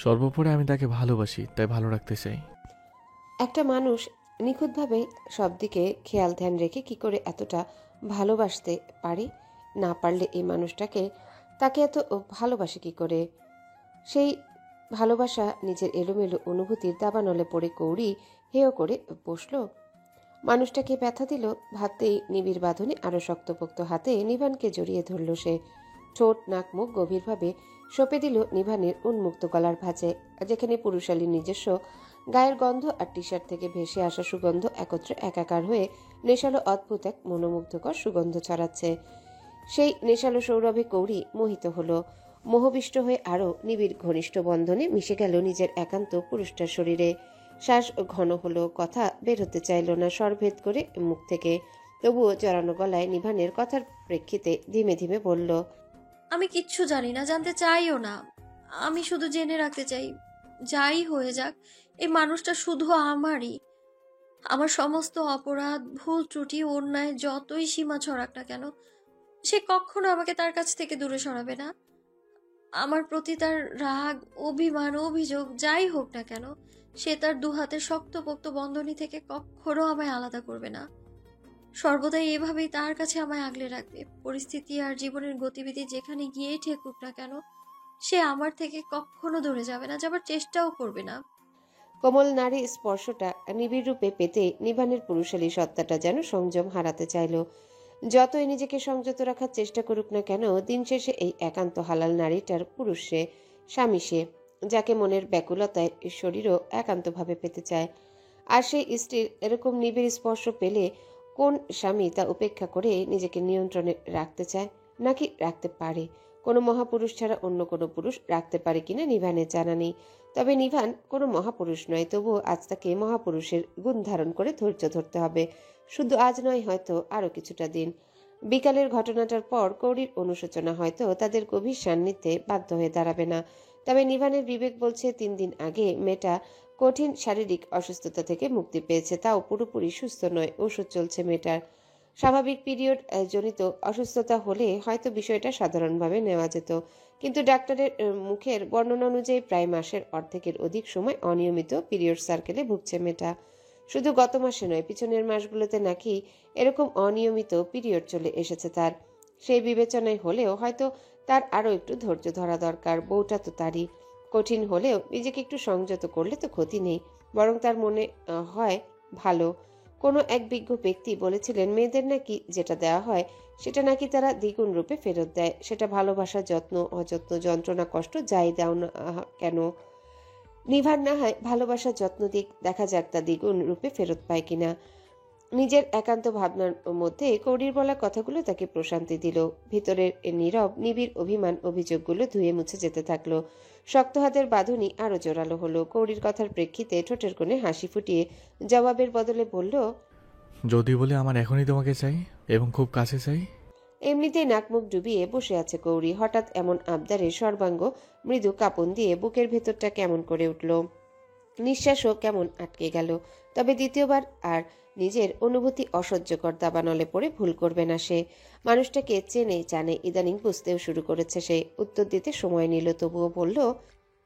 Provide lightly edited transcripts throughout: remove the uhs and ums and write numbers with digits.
সর্বোপরি আমি তাকে ভালোবাসি, তাই ভালো রাখতে চাই। একটা মানুষ নিখুঁতভাবে সব দিকে খেয়াল ধ্যান রেখে কি করে এতটা ভালোবাসতে পারে? না পারলে এই মানুষটাকে তাকে এত ভালোবাসে কি করে? সেই ভালোবাসা নিজের এলোমেলো অনুভূতির দাবানলে পড়ে কৌড়ি হেয় করে বসল। মানুষটাকে ব্যথা দিল ভাবতেই নিবিড় বাঁধনে আরো শক্তপোক্ত হাতে নিভানকে জড়িয়ে ধরল সে। ঠোঁট নাক মুখ গভীরভাবে সঁপে দিল নিভানের উন্মুক্ত গলার ভাঁজে, যেখানে পুরুষালীর নিজস্ব গায়ের গন্ধ আর টি শার্ট থেকে ভেসে আসা সুগন্ধ একত্রে একাকার হয়ে নেশালো অদ্ভুত এক মনোমুগ্ধকর সুগন্ধ ছড়াচ্ছে। সেই নেশালো সৌরভে কৌড়ি মোহিত হলো। মোহবিষ্ট হয়ে আরও নিবিড় ঘনিষ্ঠ বন্ধনে মিশে গেল নিজের একান্ত পুরুষটার শরীরে। শ্বাস ঘন হলো, কথা বের হতে চাইল না স্বরভেদ করে মুখ থেকে। তবুও জড়ানো গলায় নিভানের কথার প্রেক্ষিতে ধীমে ধীমে বলল, আমি কিচ্ছু জানি না, জানতে চাইও না। আমি শুধু জেনে রাখতে চাই, যাই হয়ে যাক এই মানুষটা শুধু আমারই। আমার সমস্ত অপরাধ, ভুল ত্রুটি, অন্যায় যতই সীমা ছড়াক না কেন, সে কখনো আমাকে তার কাছ থেকে দূরে সরাবে না। আমার প্রতি তার রাগ, অভিমান, অভিযোগ যাই হোক না কেন, সে তার দুহাতের শক্তপোক্ত বন্ধনী থেকে কখনো আমায় আলাদা করবে না। সর্বদাই এভাবেই তার কাছে আমায় আগলে রাখবে। পরিস্থিতি আর জীবনের গতিবিধি যেখানে গিয়েই ঠেকুক না কেন, সে আমার থেকে কখনো দূরে যাবে না, যাবার চেষ্টাও করবে না। কোমল নারী স্পর্শটা নিবিড় রূপে পেতে নিভানের পুরুষালী সত্তাটা যেন সংযম হারাতে চাইল। যতই নিজেকে সংযত রাখার চেষ্টা করুক না কেন, দিন শেষে এই একান্ত হালাল নারীটার পুরুষ সে, স্বামী সে, যাকে মনের ব্যাকুলতায় শরীরও একান্তভাবে পেতে চায়। আর সেই স্ত্রীর এরকম নিবিড় স্পর্শ পেলে কোন স্বামী তা উপেক্ষা করে নিজেকে নিয়ন্ত্রণে রাখতে চায়, নাকি রাখতে পারে? কোনো মহাপুরুষ ছাড়া অন্য কোনো পুরুষ রাখতে পারে কিনা নিভানের জানা নেই। তবে নিভান কোনো মহাপুরুষ নয়, তবুও আজ তাকে মহাপুরুষের গুণ ধারণ করে ধৈর্য ধরতে হবে। শুধু আজ নয়, হয়তো আরও কিছুটা দিন। বিকালের ঘটনাটার পর কৌড়ির অনুশোচনা হয়তো তাদের গভীর সান্নিধ্যে বাধ্য হয়ে দাঁড়াবে না। তবে নিভানের বিবেক বলছে 3 দিন আগে মেয়েটা কঠিন শারীরিক অসুস্থতা থেকে মুক্তি পেয়েছে, তাও পুরোপুরি সুস্থ নয়, ওষুধ চলছে মেয়েটার। স্বাভাবিক পিরিয়ড জনিত অসুস্থতা হলে হয়তো বিষয়টা সাধারণভাবে নেওয়া যেত, কিন্তু ডাক্তারের মুখের বর্ণনা অনুযায়ী প্রায় মাসের অর্ধেকের অধিক সময় অনিয়মিত পিরিয়ড সার্কেলে ভুগছে মেয়েটা। শুধু গত মাসে নয়, পিছনের মাসগুলোতে নাকি এরকম অনিয়মিত পিরিয়ড চলে এসেছে তার। সেই বিবেচনায় হলেও হয়তো তার আরও একটু ধৈর্য ধরা দরকার। বউটা তো তারই। কঠিন হলেও নিজেকে একটু সংযত করলে তো ক্ষতি নেই, বরং তার মনে হয় ভালো। কোনো এক বিজ্ঞ ব্যক্তি বলেছিলেন, মেয়েদের নাকি যেটা দেওয়া হয় সেটা নাকি তারা দ্বিগুণ রূপে ফেরত দেয়। সেটা ভালোবাসা, যত্ন, অযত্ন, যন্ত্রণা, কষ্ট যাই দাও না কেন। নিভার না হয় ভালোবাসার যত্ন দিক, দেখা যাক তা দ্বিগুণ রূপে ফেরত পায় কিনা। নিজের একান্ত ভাবনার মধ্যে কৌড়ির বলা কথাগুলো তাকে প্রশান্তি দিল। ভিতরের নীরব নিবিড় অভিমান অভিযোগগুলো ধুয়ে মুছে যেতে থাকলো। শক্ত হাতের বাঁধুনি আরো জোরালো হলো। কৌড়ির কথার প্রেক্ষিতে ঠোঁটের কোণে হাসি ফুটিয়ে জবাবের বদলে বলল, যদি বলে আমার এখনই তোমাকে চাই এবং খুব কাছে চাই। এমনিতেই নাকমুখ ডুবিয়ে বসে আছে কৌড়ি। হঠাৎ এমন আবদারে সর্বাঙ্গ মৃদু কাঁপন দিয়ে বুকের ভেতরটা কেমন করে উঠল, নিঃশ্বাসও কেমন আটকে গেল। তবে দ্বিতীয়বার আর নিজের অনুভূতি অসহ্যকর দাবানলে পড়ে ভুল করবে না সে। মানুষটাকে চেনে জানে, ইদানিং বুঝতেও শুরু করেছে সে। উত্তর দিতে সময় নিল, তবুও বলল,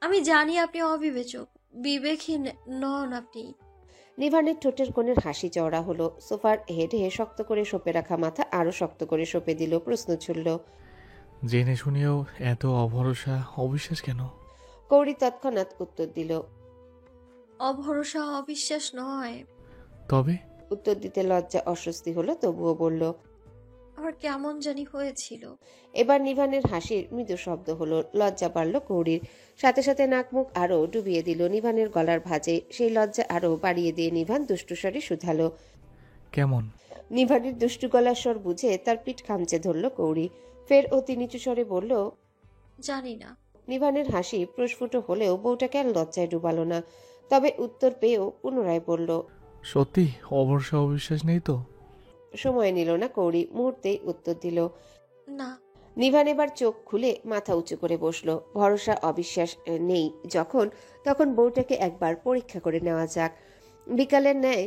আমি জানি আপনি অবিবেচক, বিবেকহীন নন আপনি। নিভানের ঠোঁটের কোণের হাসি চওড়া হলো। সোফার হেডে শক্ত করে সঁপে রাখা মাথা আরো শক্ত করে সঁপে দিল। প্রশ্ন ছুড়ল, জেনে শুনেও এত অভরসা, অবিশ্বাস কেন? কৌড়ি তৎক্ষণাৎ উত্তর দিল। অভরসা, অবিশ্বাস নয়। তবে উত্তর দিতে লজ্জা অস্বস্তি হলো, তবুও বলল। আমার কেমন জানি হয়েছিল। এবার নিভানের হাসির মৃদু শব্দ হলো। লজ্জা বাড়ল কৌড়ির, সাথে সাথে নাক মুখ আরো ডুবিয়ে দিল নিভানের গলার ভাঁজে। সেই লজ্জা আরো বাড়িয়ে দিয়ে নিভান দুষ্টুস্বরে শুধালো। কেমন? নিভানের দুষ্টু গলার স্বর বুঝে তার পিঠ খামচে ধরল কৌড়ি। ফের অতি নিচু স্বরে বলল, জানি না। নিভানের হাসি প্রস্ফুট হলেও বউটাকে আর লজ্জায় ডুবালো না। তবে উত্তর পেয়েও পুনরায় বলল, সত্যি অভরসা, অবিশ্বাস নেই তো? সময় নিল না কৌড়ি, মুহূর্তেই উত্তর দিল। না। নিভান এবার চোখ খুলে মাথা উঁচু করে বসলো। ভরসা অবিশ্বাস নেই যখন, তখন বউটাকে একবার পরীক্ষা করে নেওয়া যাক। বিকালের ন্যায়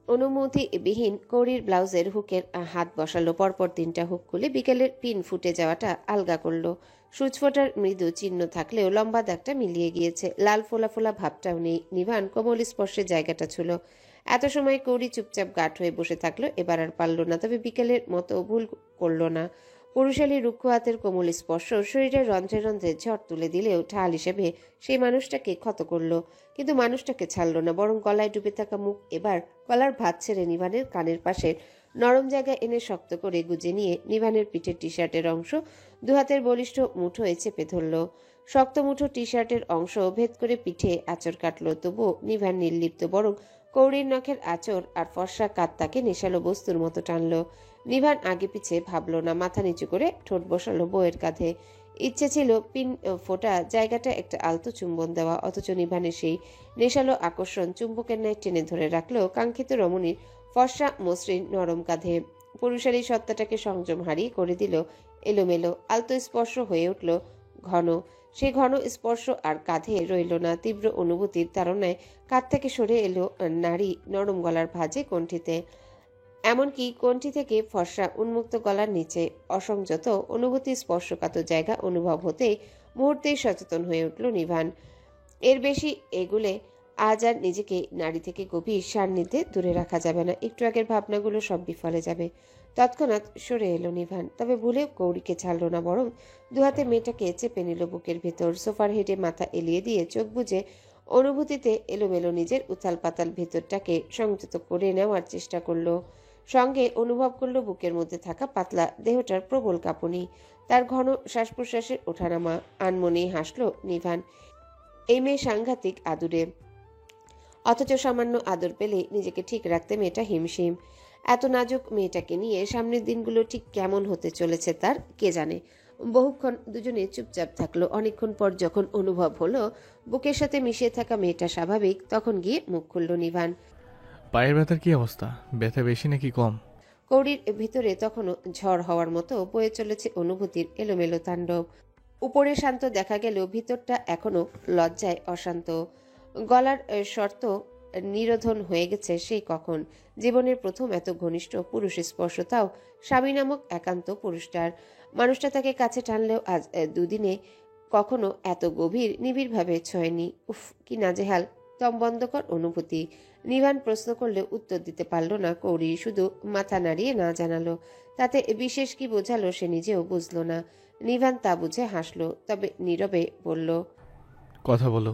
অনুমতিবিহীন কৌড়ির ব্লাউজের হুকের হাত বসালো। পরপর 3টা হুক খুলে বিকেলের পিন ফুটে যাওয়াটা আলগা করলো। সূচফোঁটার মৃদু চিহ্ন থাকলেও লম্বা দাগটা মিলিয়ে গিয়েছে। লাল ফোলা ফোলা ভাবটাও নেই। নিভান কোমল স্পর্শে জায়গাটা ছিল। এত সময় কৌড়ি চুপচাপ গাঢ় হয়ে বসে থাকলো, এবার আর পারল না। তবে বিকেলের মতো ভুল করল না। পুরুষালী রুক্ষ হাতের কোমল স্পর্শ শরীরের রন্ধ্রে রন্ধ্রে ঝড় তুলে দিলেও ঢাল হিসেবে সেই মানুষটাকে ক্ষত করল। কিন্তু মানুষটাকে ছাড়ল না, বরং গলায় ডুবে থাকা মুখ এবার গলার ভাঁজ ছেড়ে নিভানের কানের পাশের নরম জায়গায় এনে শক্ত করে গুজে নিয়ে নিভানের পিঠের টি শার্টের অংশ দুহাতের বলিষ্ঠ মুঠোয় চেপে ধরল। শক্ত মুঠো টি শার্টের অংশ ভেদ করে পিঠে আঁচড় কাটল, তবুও নিভান নির্লিপ্ত, বরং কৌড়ির নখের আঁচড় আর ফর্সা কাত তাকে নেশালো বস্তুর মতো টানল। নিভান আগে পিছে ভাবল না, মাথা নিচু করে ঠোঁট বসালো বউয়ের কাঁধে। ইচ্ছে ছিল পিন ফোটা জায়গাটা একটা আলতো চুম্বন দেওয়া, অথচ নিভানের সেই নেশালো আকর্ষণ চুম্বকের ন্যায় টেনে ধরে রাখলো কাঙ্ক্ষিত রমণীর ফর্সা মসৃণ নরম কাঁধে। পুরুষালী সত্তাটাকে সংযম হারিয়ে করে দিল এলোমেলো। আলতো স্পর্শ হয়ে উঠল ঘন। সেই ঘন স্পর্শ আর কাঁধে রইল না। তীব্র অনুভূতির তাড়নায় কাঁধ থেকে সরে এলো নারী নরম গলার ভাঁজে কণ্ঠিতে। এমনকি কণ্ঠি থেকে ফর্সা উন্মুক্ত গলার নিচে অসংযত অনুভূতি স্পর্শকাতর জায়গা অনুভব হতেই মুহূর্তেই সচেতন হয়ে উঠল নিভান। এর বেশি এগুলে আজ আর নিজেকে নারী থেকে গভীর সান্নিধ্যে দূরে রাখা যাবে না। একটু আগের ভাবনাগুলো সব বিফলে যাবে। তৎক্ষণাৎ সরে এলো নিভান, তবে ভুলেও কৌড়িকে ছাড়ল না, বরং দুহাতে মেয়েটাকে চেপে নিল বুকের ভেতর। সোফার হেডে মাথা এলিয়ে দিয়ে চোখ বুজে অনুভূতিতে এলোমেলো নিজের উথাল পাতাল ভেতরটাকে সংযত করে নেওয়ার চেষ্টা করলো। সঙ্গে অনুভব করলো বুকের মধ্যে থাকা পাতলা দেহটার প্রবল কাঁপুনি, তার ঘন শ্বাস প্রশ্বাসের ওঠানামা। আনমনেই হাসল নিভান। এই মেয়ে সাংঘাতিক আদুরে, অথচ সামান্য আদর পেলে নিজেকে ঠিক রাখতে মেয়েটা হিমশিম। এত নাজুক মেয়েটাকে নিয়ে সামনের দিনগুলো ঠিক কেমন হতে চলেছে তার কে জানে। বহুক্ষণ দুজনে চুপচাপ থাকলো। অনেকক্ষণ পর যখন অনুভব হলো বুকের সাথে মিশিয়ে থাকা মেয়েটা স্বাভাবিক, তখন গিয়ে মুখ খুলল নিভান। পায়ের ব্যথার কি অবস্থা? ব্যথা বেশি নাকি কম? কৌড়ির ভিতরে তখনও ঝড় হওয়ার মতো বয়ে চলেছে অনুভূতির এলোমেলো তাণ্ডব। উপরে শান্ত দেখা গেলেও ভিতরটা এখনো লজ্জায় অশান্ত। গলার শর্ত নিরোধন হয়ে গেছে সেই কখন। জীবনের প্রথম এত ঘনিষ্ঠ পুরুষ স্পর্শ, তাও স্বামী নামক একান্ত পুরুষটার। মানুষটা তাকে কাছে টানলেও আজ দুদিনে কখনো এত গভীর নিবিড়ভাবে ছোঁয়নি। উফ, কি নাজেহাল দমবন্ধকর অনুভূতি। নিভান প্রশ্ন করলে উত্তর দিতে পারল না কৌড়ি, শুধু মাথা নাড়িয়ে না জানালো। তাতে বিশেষ কি বোঝালো সে নিজেও বুঝল না। নিভান তা বুঝে হাসল, তবে নীরবে বলল, কথা বলো।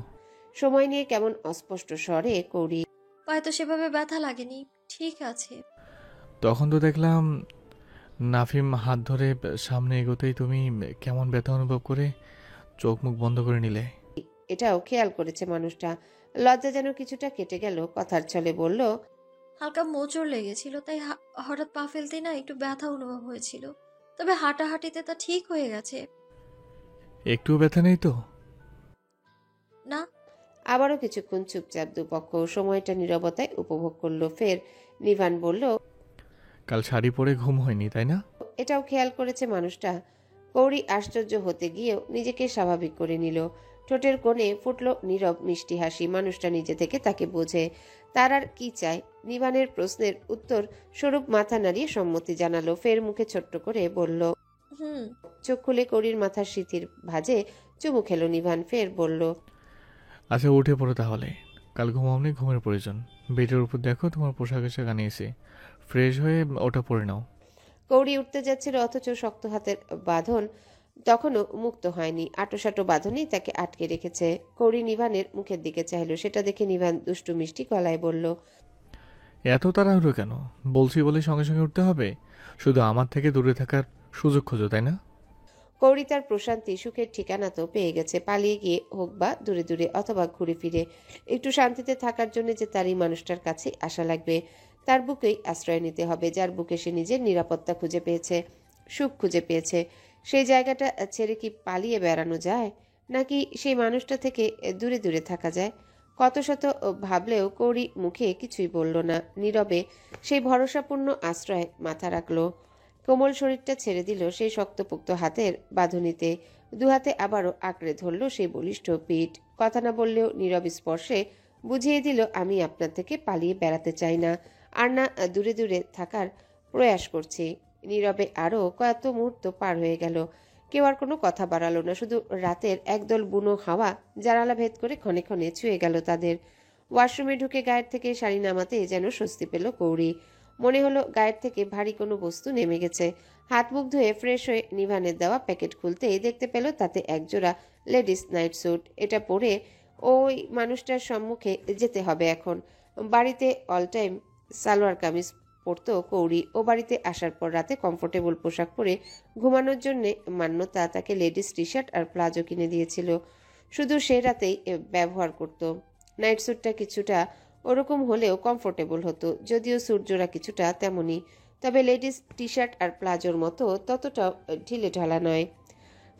সময় নিয়ে কেমন অস্পষ্ট স্বরে কৌড়ি। পায়ে তো সেভাবে ব্যথা লাগেনি, ঠিক আছে। তখন তো দেখলাম নাফিম হাত ধরে সামনে এগোতেই তুমি কেমন ব্যথা অনুভব করে চোখ মুখ বন্ধ করে নিলে। এটাও খেয়াল করেছে মানুষটা। লজ্জা যেন কিছুটা কেটে গেল। কথার ছলে বলল, হালকা মোচড় লেগেছিল, তাই হঠাৎ পা ফেলতেই না একটু ব্যথা অনুভব হয়েছিল। তবে হাঁটাহাঁটিতে তা ঠিক হয়ে গেছে। একটুও ব্যথা নেই তো? না। আবারও কিছুক্ষণ চুপচাপ দুপক্ষ সময়টা নীরবতায় উপভোগ করলো। ফের নিভান বলল, কাল শাড়ি পরে ঘুম হয়নি তাই না? এটাও খেয়াল করেছে মানুষটা। কৌড়ি আশ্চর্য হতে গিয়েও নিজেকে স্বাভাবিক করে নিল। ঠোঁটের কোণে ফুটল নীরব মিষ্টি হাসি। মানুষটা নিজে থেকে তাকে বোঝে। তার আর কি চায়? নিভানের প্রশ্নের উত্তর স্বরূপ মাথা নাড়িয়ে সম্মতি জানালো। ফের মুখে ছোট্ট করে বলল, হুম। চোখ খুলে কৌড়ির মাথার সিথির ভাঁজে চুমু খেলো নিভান। ফের বলল, আচ্ছা উঠে পড়ো তাহলে। কাল ঘুমাওনি, ঘুমের প্রয়োজন। বেডের উপর দেখো তোমার পোশাক আশাক আনিয়েছি, ফ্রেশ হয়ে ওটা পরে নাও। কৌড়ি উঠতে যাচ্ছিল, অথচ শক্ত হাতের বাঁধন তখনও মুক্ত হয়নি। আটোসাটো বাঁধনই তাকে আটকে রেখেছে। কৌড়ি নিভানের মুখের দিকে চাইল। সেটা দেখে নিভান দুষ্টু মিষ্টি গলায় বলল, এত তাড়াহুড়ো কেন? বলছি বলে সঙ্গে সঙ্গে উঠতে হবে? শুধু আমার থেকে দূরে থাকার সুযোগ খোঁজো তাই না? কৌড়ি তার প্রশান্তি সুখের ঠিকানা তো পেয়ে গেছে। পালিয়ে গিয়ে হোক বা দূরে দূরে অথবা ঘুরে ফিরে একটু শান্তিতে থাকার জন্য যে তারই মানুষটার কাছে আসা লাগবে। তার বুকেই আশ্রয় নিতে হবে, যার বুকে সে নিজের নিরাপত্তা খুঁজে পেয়েছে, সুখ খুঁজে পেয়েছে। সেই জায়গাটা ছেড়ে কি পালিয়ে বেড়ানো যায়, নাকি সেই মানুষটা থেকে দূরে দূরে থাকা যায়? কত শত ভাবলেও কৌড়ি মুখে কিছুই বলল না। নীরবে সেই ভরসাপূর্ণ আশ্রয় মাথা রাখল। কোমল শরীরটা ছেড়ে দিল সেই শক্তপোক্ত হাতের বাঁধনিতে। দুহাতে আবারও আঁকড়ে ধরল সেই বলিষ্ঠ পিঠ। কথা না বললেও নীরব স্পর্শে বুঝিয়ে দিল, আমি আপনার থেকে পালিয়ে বেড়াতে চাই না, আর না দূরে দূরে থাকার প্রয়াস করছি। নীরবে আরও কয়েক মুহূর্ত পার হয়ে গেল। কেউ আর কোনো কথা বাড়ালো না, শুধু রাতের একদল বুনো হাওয়া জানালা ভেদ করে ক্ষণে ক্ষণে ছুঁয়ে গেল তাদের। ওয়াশরুমে ঢুকে গায়ের থেকে শাড়ি নামাতে যেন স্বস্তি পেল কৌরি। মনে হলো গায়ের থেকে ভারী কোনো বস্তু নেমে গেছে। হাত মুখ ধুয়ে ফ্রেশ হয়ে নিভানের দেওয়া প্যাকেট খুলতেই দেখতে পেল তাতে একজোড়া লেডিস নাইট স্যুট। এটা পরে ওই মানুষটার সম্মুখে যেতে হবে এখন। বাড়িতে অল টাইম সালোয়ার কামিজ পরতো কৌরি, ও বাড়িতে আসার পর রাতে কমফোর্টেবল পোশাক পরে ঘুমানোর জন্যে মান্যতা তাকে লেডিস টি শার্ট আর প্লাজো কিনে দিয়েছিল, শুধু সে রাতেই ব্যবহার করত। নাইট স্যুটটা কিছুটা ওরকম হলেও কমফোর্টেবল হতো, যদিও সূর্যরা কিছুটা তেমনই, তবে লেডিস টি শার্ট আর প্লাজোর মতো ততটাও ঢিলে ঢালা নয়।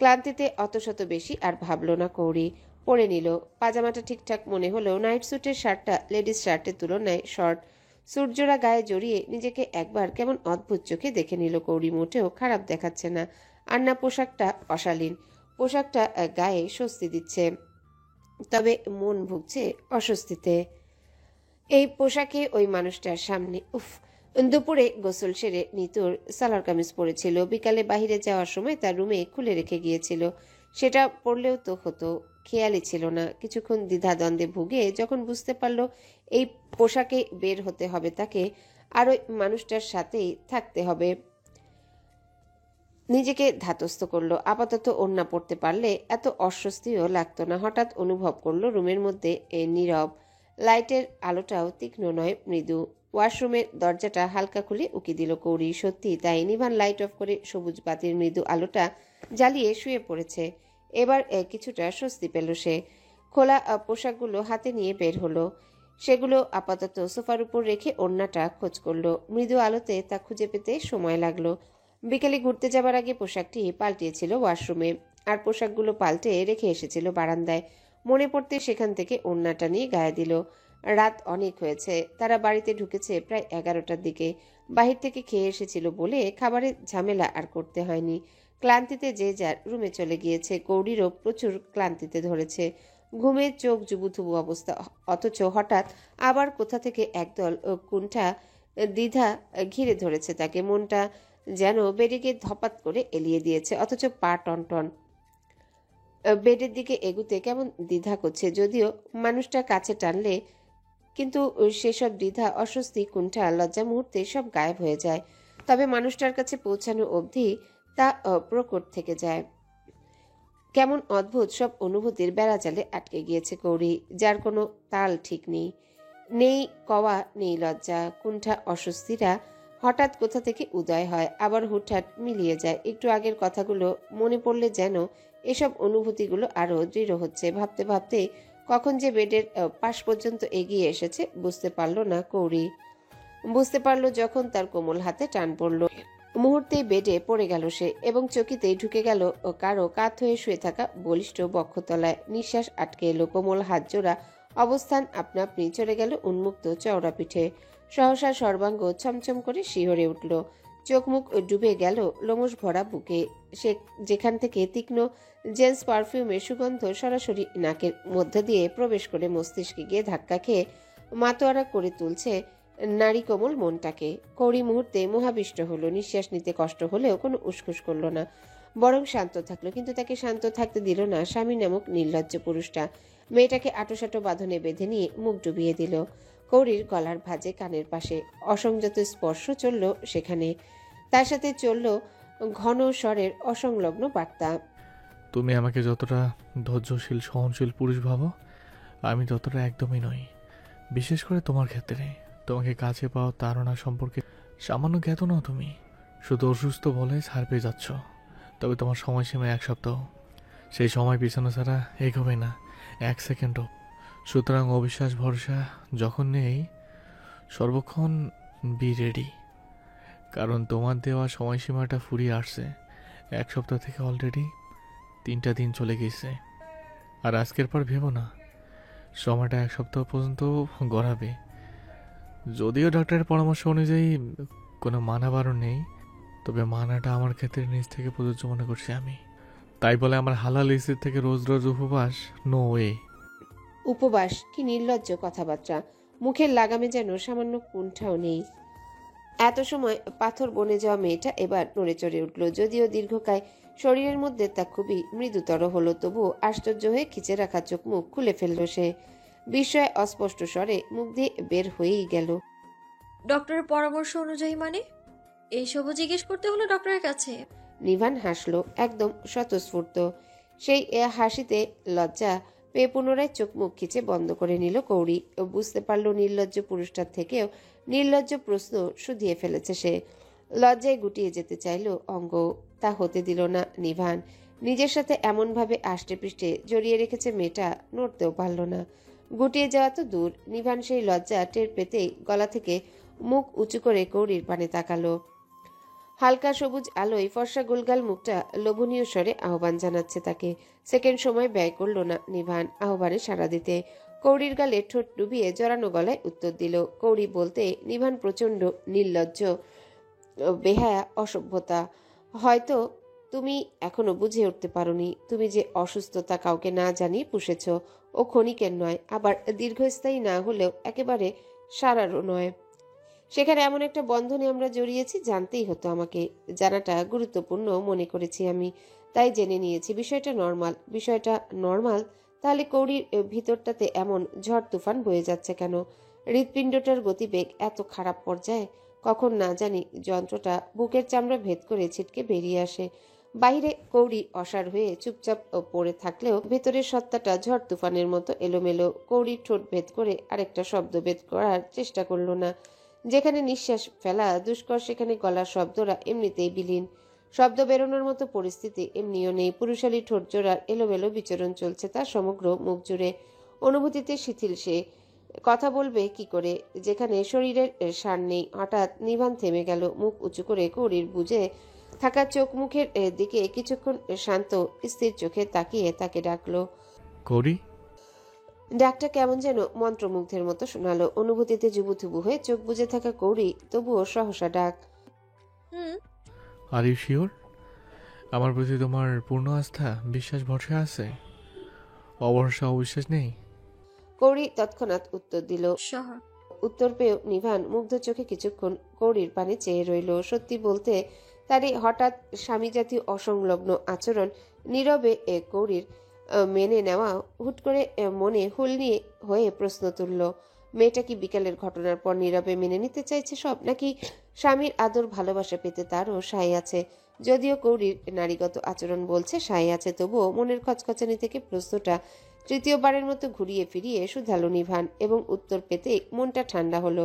ক্লান্তিতে অতশত বেশি আর ভাবল না কৌরি, পরে নিল। পাজামাটা ঠিকঠাক মনে হলেও নাইট স্যুটের শার্টটা লেডিস শার্টের তুলনায় শর্ট। সূর্যরা গায়ে জড়িয়ে নিজেকে একবার কেমন অদ্ভুত চোখে দেখে নিল কৌরি। মোটেও খারাপ দেখাচ্ছে না, আর না পোশাকটা অশালীন। পোশাকটা গায়ে স্বস্তি দিচ্ছে, তবে মন ভুগছে অস্বস্তিতে। এই পোশাকে ওই মানুষটার সামনে উফ। দুপুরে গোসল সেরে নিতুর সালোয়ার কামিজ পরেছিল, বিকালে বাহিরে যাওয়ার সময় তার রুমে খুলে রেখে গিয়েছিল। সেটা পরলেও তো হতো, খেয়ালই ছিল না। কিছুক্ষণ দ্বিধাদ্বন্দ্বে ভুগে যখন বুঝতে পারল এই পোশাকে বের হতে হবে তাকে, আর ওই মানুষটার সাথেই থাকতে হবে, নিজেকে ধাতস্থ করলো। আপাতত ওড়না পড়তে পারলে এত অস্বস্তিও লাগতো না। হঠাৎ অনুভব করলো রুমের মধ্যে নীরব, লাইটের আলোটাও তীক্ষ্ণ নয়, মৃদু। ওয়াশরুমের দরজাটা হালকা খুলে উকি দিল কৌরি। সত্যি তাই, নিভান লাইট অফ করে সবুজ বাতির মৃদু আলোটা জ্বালিয়ে শুয়ে পড়েছে। এবার কিছুটা স্বস্তি পেল সে। খোলা পোশাকগুলো হাতে নিয়ে বের হলো, সেগুলো আপাতত সোফার উপর রেখে ওড়নাটা খোঁজ করলো। মৃদু আলোতে তা খুঁজে পেতে সময় লাগলো। বিকেলে ঘুরতে যাবার আগে পোশাকটি পাল্টিয়েছিল ওয়াশরুমে, আর পোশাকগুলো পাল্টে রেখে এসেছিল বারান্দায়। মনে পড়তে সেখান থেকে ওড়নাটা নিয়ে গায়ে দিল। রাত অনেক হয়েছে, তারা বাড়িতে ঢুকেছে প্রায় 11টার দিকে। বাহির থেকে খেয়ে এসেছিল বলে খাবারের ঝামেলা আর করতে হয়নি। ক্লান্তিতে যে যার রুমে চলে গিয়েছে। কৌরিরও প্রচুর ক্লান্তিতে ধরেছে, ঘুমের চোখ জুবুথুবু অবস্থা। অথচ হঠাৎ আবার কোথা থেকে একদল কুণ্ঠা দ্বিধা ঘিরে ধরেছে তাকে। মনটা যেন বেডে ধপাত করে এলিয়ে দিয়েছে, অথচ পা টনটন। বেডের দিকে এগুতে কেমন দ্বিধা করছে, যদিও মানুষটা কাছে টানলে, কিন্তু সেসব দ্বিধা, অস্বস্তি, কুণ্ঠা, লজ্জা মুহূর্তে সব গায়েব হয়ে যায়। তবে মানুষটার কাছে পৌঁছানো অবধি তা প্রকট থেকে যায়। কেমন অদ্ভুত সব অনুভূতির বেড়াজালে আটকে গিয়েছে কৌরি, যার কোনো তাল ঠিক নেই। নেই কওয়া, নেই লজ্জা, কুণ্ঠা, অস্বস্তিরা হঠাৎ কোথা থেকে উদয় হয়, আবার হুটহাট মিলিয়ে যায়। একটু আগের কথাগুলো মনে পড়লে যেন এসব অনুভূতিগুলো আরো দৃঢ় হচ্ছে। ভাবতে ভাবতে কখন যে বেডের পাশ পর্যন্ত এগিয়ে এসেছে বুঝতে পারল না কৌরি। বুঝতে পারল যখন তার কোমল হাতে টান পড়ল। মুহূর্তেই বেডে পড়ে গেল সে, এবং চকিতেই ঢুকে গেল কারো কাত হয়ে শুয়ে থাকা বলিষ্ঠ বক্ষতলায়। নিঃশ্বাস আটকে এলো। কোমল হাত জোড়া অবস্থান আপনা আপনি চলে গেল উন্মুক্ত চওড়া পিঠে। সহসা সর্বাঙ্গ ছমছম করে শিহরে উঠল। চোখ মুখ ডুবে গেল লোমশ ভরা বুকে। সে যেখান থেকে তীক্ষ্ণ জেন্টস পারফিউমের সুগন্ধ সরাসরি নাকের মধ্য দিয়ে প্রবেশ করে মস্তিষ্কে গিয়ে ধাক্কা খেয়ে মাতোয়ারা করে তুলছে নারী কোমল মনটাকে। কৌরি মুহূর্তে মোহাবিষ্ট হলো। নিঃশ্বাস নিতে কষ্ট হলেও কোনো উসখুস করলো না, বরং শান্ত থাকলো। কিন্তু তাকে শান্ত থাকতে দিল না স্বামী নামক নির্লজ্জ পুরুষটা। মেয়েটাকে আটোসাটো বাঁধনে বেঁধে নিয়ে মুখ ডুবিয়ে দিল। কৌরির গলার ভাঁজে কানের পাশে অসংযত স্পর্শ চলল সেখানে। তার সাথে চলল ঘন স্বরের অসংলগ্ন বার্তা। তুমি আমাকে যতটা ধৈর্যশীল সহনশীল পুরুষ ভাবো, আমি ততটা একদমই নই। বিশেষ করে তোমার ক্ষেত্রে। তোমাকে কাছে পাওয়া তাড়না সম্পর্কে সামান্য জ্ঞাত নও তুমি। শুধু অসুস্থ বলে ছাড় পেয়ে যাচ্ছ। তবে তোমার সময়সীমা 1 সপ্তাহ। সেই সময় পিছনে ছাড়া এগোবে না 1 সেকেন্ডও। সুতরাং অবিশ্বাস ভরসা যখন নেই, সর্বক্ষণ বি রেডি। কারণ তোমার দেওয়া সময়সীমাটা ফুরিয়ে আসছে। 1 সপ্তাহ থেকে অলরেডি 3টা দিন চলে গেছে। আর আজকের পর ভেবো না সময়টা 1 সপ্তাহ পর্যন্ত গড়াবে। যদিও ডাক্তারের পরামর্শ অনুযায়ী কোনো মানা বারণ নেই, তবে মানাটা আমার ক্ষেত্রে নিজ থেকে প্রযোজ্য মনে করছি আমি। তাই বলে আমার হালাল ইস্তির থেকে রোজ রোজ উপবাস, নো ওয়ে। উপবাস? কি নির্লজ্জ কথাবার্তা! মুখের লাগামে যেন সামান্য কুণ্ঠাও নেই। এত সময় পাথর বনে যাওয়া মেয়েটা এবার নড়ে চড়ে উঠল, যদিও দীর্ঘকায় শরীরের মধ্যে তা খুবই মৃদুতর হলো। তবুও আশ্চর্য হয়ে খিচে রাখা চোখ মুখ খুলে ফেলল সে। বিস্ময় অস্পষ্ট স্বরে মুখ দিয়ে বের হয়েই গেল। ডক্টরের পরামর্শ অনুযায়ী মানে? এইসবও জিজ্ঞেস করতে হলো ডক্টরের কাছে? নিভান হাসলো, একদম স্বতঃস্ফূর্ত। সেই হাসিতে লজ্জা পেয়ে পুনরায় চোখ মুখ খিচে বন্ধ করে নিল কৌরি। বুঝতে পারল নির্লজ্জ পুরুষটার থেকেও নির্লজ্জ প্রশ্ন শুধিয়ে ফেলেছে সে। লজ্জায় গুটিয়ে যেতে চাইল অঙ্গ, তা হতে দিল না নিভান। নিজের সাথে এমনভাবে আষ্টে পৃষ্ঠে জড়িয়ে রেখেছে মেয়েটা, নড়তেও পারল না। গুটিয়ে যাওয়া তো দূর, নিভান সেই লজ্জা টের পেতেই গলা থেকে মুখ উঁচু করে কৌরির পানে তাকালো। হালকা সবুজ আলোয় ফর্সা গোলগাল মুখটা লোভনীয় স্বরে আহ্বান জানাচ্ছে তাকে। সেকেন্ড সময় ব্যয় করল না নিভান আহ্বানে সাড়া দিতে। কৌরির গালে ঠোঁট ডুবিয়ে জড়ানো গলায় উত্তর দিল। কৌরি বলতে নিভান প্রচণ্ড নির্লজ্জ, বেহায়া, অসভ্যতা। হয়তো তুমি এখনো বুঝে উঠতে পারোনি, তুমি যে অসুস্থতা কাউকে না জানিয়ে পুষেছ। ও ক্ষণিকের নয়, আবার দীর্ঘস্থায়ী না হলেও একেবারে সারারও নয়। সেখানে এমন একটা বন্ধনে আমরা জড়িয়েছি, জানতেই হতো আমাকে। জানাটা গুরুত্বপূর্ণ মনে করেছি আমি, তাই জেনে নিয়েছি। বিষয়টা নর্মাল। তাহলে কৌরির ভিতরটাতে এমন ঝড় তুফান বয়ে যাচ্ছে কেন? হৃৎপিণ্ডটার গতিবেগ এত খারাপ পর্যায়ে, কখন না জানি যন্ত্রটা বুকের চামড়া ভেদ করে ছিটকে বেরিয়ে আসে। বাইরে কৌরি অসাড় হয়ে চুপচাপ পড়ে থাকলেও ভেতরের সত্তাটা ঝড় তুফানের মতো এলোমেলো। কৌরির ঠোঁট ভেদ করে আরেকটা শব্দ ভেদ করার চেষ্টা করল না। যেখানে নিঃশ্বাস ফেলা দুষ্কর, সেখানে গলার শব্দরা এমনিতেই বিলীন। শব্দ বেরোনোর মতো পরিস্থিতি এমনিও নেই। পুরুষালী ঠোঁট জোড়ার এলোমেলো বিচরণ চলছে তার সমগ্র মুখ জুড়ে। অনুভূতিতে শিথিল সে। কথা বলবে কি করে যেখানে শরীরের সার নেই? হঠাৎ নিভান থেমে গেল। মুখ উঁচু করে কৌরির বুঝে থাকা চোখ মুখের দিকে কিছুক্ষণ শান্ত স্থির চোখে তাকিয়ে তাকে ডাকলো। কৌরি। ডাকটা কেমন যেন মন্ত্রমুগ্ধের মতো শোনালো। অনুভূতিতে জুবুথুবু হয়ে চোখ বুজে থাকা কৌরি তবুও সহসা ডাক। হুম। Are you sure? আমার প্রতি তোমার পূর্ণ আস্থা, বিশ্বাস, ভরসা আছে? অভরসা, অবিশ্বাস নেই? কৌরি তৎক্ষণাৎ উত্তর দিল। শহর। উত্তর পেয়েও নিভান মুগ্ধ চোখে কিছুক্ষণ কৌরির পানে চেয়ে রইল। সত্যি বলতে তার এই হঠাৎ স্বামী জাতীয় অসংলগ্ন আচরণ, নীরবে কৌরির মেনে নেওয়া, হুট করে মনে হুল নিয়ে হয়ে প্রশ্ন তুলল। মেয়েটা কি বিকালের ঘটনার পর নীরবে মেনে নিতে চাইছে সব, নাকি স্বামীর আদর ভালোবাসা পেতে তারও সায় আছে? যদিও কৌরির নারীগত আচরণ বলছে সায় আছে, তবুও মনের খচখচানি থেকে প্রশ্নটা তৃতীয়বারের মতো ঘুরিয়ে ফিরিয়ে শুধালো নিভান, এবং উত্তর পেতে মনটা ঠান্ডা হলো।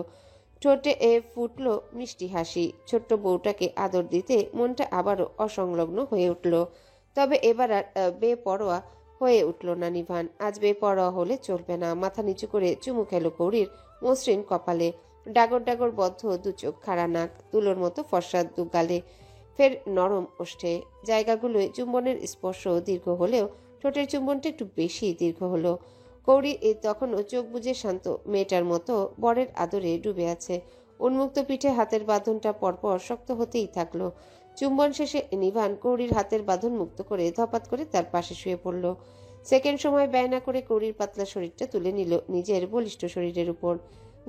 ঠোঁটে ফুটলো মিষ্টি হাসি। ছোট্ট বউটাকে আদর দিতে মনটা আবারও অসংলগ্ন হয়ে উঠল। তবে এবার আর বেপরোয়া হয়ে উঠল না নিভান। আজ বেপরোয়া হলে চলবে না। মাথা নিচু করে চুমু খেলো কৌরির মসৃণ কপালে। ডাগর ডাগর বদ্ধ দু চোখ, খাড়া নাক, তুলোর মতো ফর্সা দু গালে, ফের নরম ওষ্ঠে। জায়গাগুলোয় চুম্বনের স্পর্শ দীর্ঘ হলেও ঠোঁটের চুম্বনটা একটু বেশি দীর্ঘ হলো। কৌরি তখনও চোখ বুজে শান্ত মেয়েটার মতো বরের আদরে ডুবে আছে। উন্মুক্ত পিঠে হাতের বাঁধনটা পরপর শক্ত হতেই থাকলো। চুম্বন শেষে নিভান কৌরির হাতের বাঁধন মুক্ত করে ধপাত করে তার পাশে শুয়ে পড়ল। সেকেন্ড সময় ব্যয় না করে কৌরির পাতলা শরীরটা তুলে নিল নিজের বলিষ্ঠ শরীরের উপর।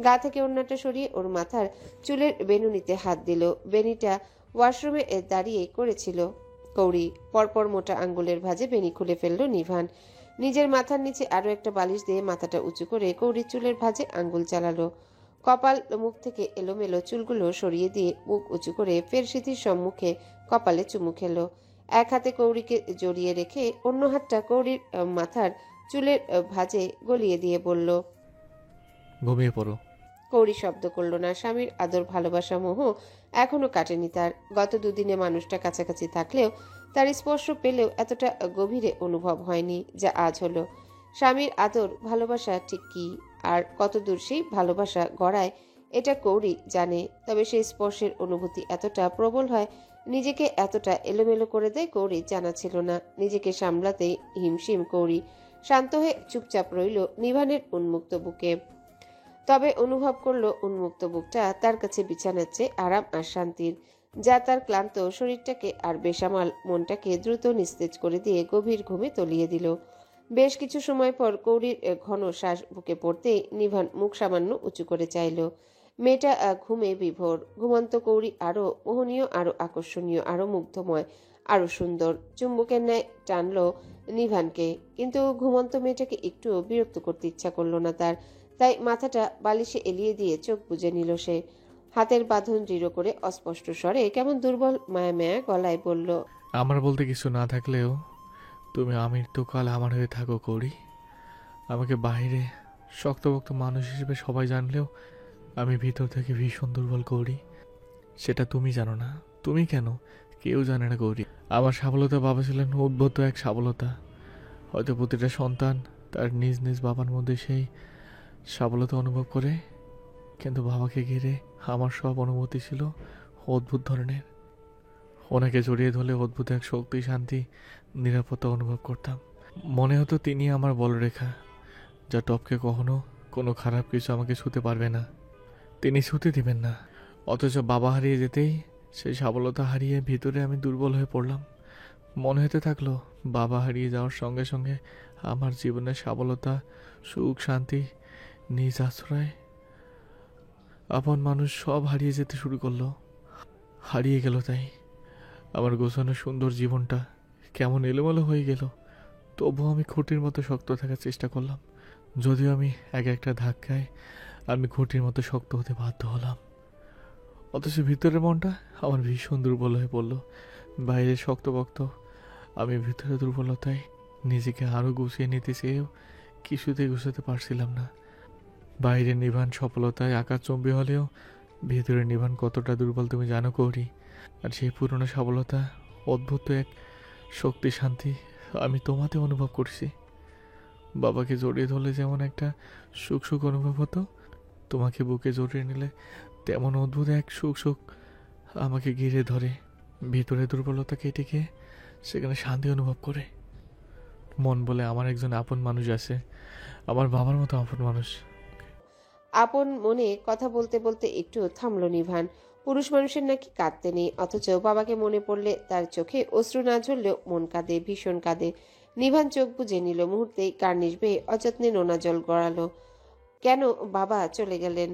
গা থেকে ওড়নাটা সরিয়ে ওর মাথার চুলের বেনুনিতে হাত দিল। বেনিটা ওয়াশরুমে দাঁড়িয়ে করেছিল কৌরি। পরপর মোটা আঙ্গুলের ভাঁজে বেনি খুলে ফেলল নিভান। নিজের মাথার নিচে আরো একটা বালিশ দিয়ে মাথাটা উঁচু করে কৌরির চুলের ভাঁজে আঙ্গুল চালালো। কপাল মুখ থেকে এলোমেলো চুলগুলো সরিয়ে দিয়ে মুখ উঁচু করে ফের সিথির সম্মুখে কপালে চুমু খেলো। এক হাতে কৌরিকে জড়িয়ে রেখে অন্য হাতটা কৌরির মাথার চুলের ভাঁজে গলিয়ে দিয়ে বলল, ঘুমিয়ে পড়ো। কৌরি শব্দ করল না। স্বামীর আদর, ভালোবাসা, মোহ এখনো কাটেনি তার। গত দুদিনে মানুষটা কাছাকাছি থাকলেও, তার স্পর্শ পেলেও এতটা গভীরে অনুভব হয়নি যা আজ হলো। স্বামীর আদর, ভালোবাসা ঠিক কি, আর কতদূর সেই ভালোবাসা গড়ায়, এটা কৌরি জানে। তবে সেই স্পর্শের অনুভূতি এতটা প্রবল হয়, নিজেকে এতটা এলোমেলো করে দেয়, কৌরি জানা ছিল না। নিজেকে সামলাতেই হিমশিম কৌরি। শান্ত হয়ে চুপচাপ রইল নিভানের উন্মুক্ত বুকে। তবে অনুভব করলো উন্মুক্ত বুকটা তার কাছে বিছানার চেয়ে আরাম আর শান্তির, যা তার ক্লান্ত শরীরটাকে আর বেসামাল মনটাকে দ্রুত নিস্তেজ করে দিয়ে গভীর ঘুমে তলিয়ে দিল। বেশ কিছু সময় পর কৌরির ঘন শ্বাস বুকে পড়তেই নিভান মুখ সামান্য উঁচু করে চাইল। মেয়েটা ঘুমে বিভোর। ঘুমন্ত কৌরি আরো মোহনীয়, আরো আকর্ষণীয়, আরো মুগ্ধময়, আরো সুন্দর। চুম্বকের ন্যায় টানলো নিভানকে, কিন্তু ঘুমন্ত মেয়েটাকে একটু বিরক্ত করতে ইচ্ছা করলো না তার। তাই মাথাটা বালিশে এলিয়ে দিয়ে চোখ বুজে নিল সে। হাতের বাঁধন দৃঢ় করে অস্পষ্ট স্বরে কেমন দুর্বল মায়া মায়া গলায় বলল, আমার বলতে কিছু না থাকলেও তুমি আমৃত্যুকাল আমার হয়ে থাকো কৌরি। আমাকে বাইরে শক্তভক্ত মানুষ হিসেবে সবাই জানলেও আমি ভিতর থেকে ভীষণ দুর্বল কৌরি। সেটা তুমি জানো না। তুমি কেন, কেউ জানে না গৌরী। আমার সাবলতা বাবা ছিলেন উদ্ভূত এক সাবলতা। হয়তো প্রতিটা সন্তান তার নিজ নিজ বাবার মধ্যে সেই সাবলতা অনুভব করে, কিন্তু বাবাকে ঘিরে আমার সব অনুভূতি ছিল অদ্ভুত ধরনের। ওনাকে জড়িয়ে ধরলে অদ্ভুত এক শক্তি, শান্তি, নিরাপত্তা অনুভব করতাম। মনে হতো তিনি আমার বলরেখা, যা টপকে কখনো কোনো খারাপ কিছু আমাকে ছুঁতে পারবে না, তিনি ছুঁতে দিবেন না। অথচ বাবা হারিয়ে যেতেই সেই সাবলতা হারিয়ে ভিতরে আমি দুর্বল হয়ে পড়লাম। মনে হতে থাকলো বাবা হারিয়ে যাওয়ার সঙ্গে সঙ্গে আমার জীবনের সাবলতা, সুখ, শান্তি, নিজ আশ্রয়, আপন মানুষ সব হারিয়ে যেতে শুরু করলো। হারিয়ে গেল। তাই আমার গোছানো সুন্দর জীবনটা কেমন এলোমেলো হয়ে গেল। তবুও আমি খুঁটির মতো শক্ত থাকার চেষ্টা করলাম। যদিও আমি এক একটা ধাক্কায় আমি খুঁটির মতো শক্ত হতে বাধ্য হলাম, অথচ ভিতরের মনটা আমার ভীষণ দুর্বল হয়ে পড়ল। বাইরে শক্তপোক্ত, আমি ভিতরে দুর্বলতায় নিজেকে আরও গুছিয়ে নিতে চেয়েও কিছুতেই গুছাতে পারছিলাম না। বাইরে নিভান সফলতায় আকাশচুম্বী হলেও ভিতরে নিভান কতটা দুর্বল তুমি জানো কৌরি। আর সেই পুরনো সফলতা, অদ্ভুত এক শক্তি, শান্তি আমি তোমাতে অনুভব করছি। বাবাকে জড়িয়ে ধরলে যেমন একটা সুখ সুখ অনুভব হতো, তোমাকে বুকে জড়িয়ে নিলে তেমন অদ্ভুত এক সুখ সুখ আমাকে ঘিরে ধরে। ভিতরে দুর্বলতা কেটে গিয়ে সেখানে শান্তি অনুভব করে। মন বলে আমার একজন আপন মানুষ আছে, আমার বাবার মতো আপন মানুষ। আপন মনে কথা বলতে বলতে একটু থামলো নিভান। পুরুষ মানুষের নাকি কাঁদতে নেই, অথচ বাবাকে মনে পড়লে তার চোখে অশ্রু না ঝরলেও মন কাঁদে, ভীষণ কাঁদে। নিভান চোখ বুজে নিল, মুহূর্তেই কার্নিশ বেয়ে অযত্নে নোনা জল গড়ালো। কেন বাবা চলে গেলেন?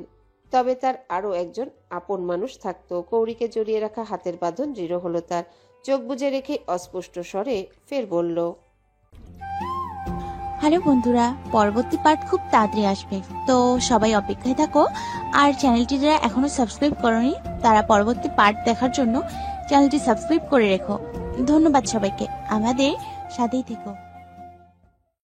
তবে তার আরো একজন আপন মানুষ থাকতো। কৌরিকে জড়িয়ে রাখা হাতের বাঁধন দৃঢ় হলো তার। চোখ বুজে রেখে অস্পষ্ট স্বরে ফের বলল, হ্যালো বন্ধুরা, পরবর্তী পার্ট খুব তাড়াতাড়ি আসবে, তো সবাই অপেক্ষায় থাকো। আর চ্যানেলটি যারা এখনো সাবস্ক্রাইব করোনি তারা পরবর্তী পার্ট দেখার জন্য চ্যানেলটি সাবস্ক্রাইব করে রেখো। ধন্যবাদ সবাইকে, আমাদের সাথেই থেকো।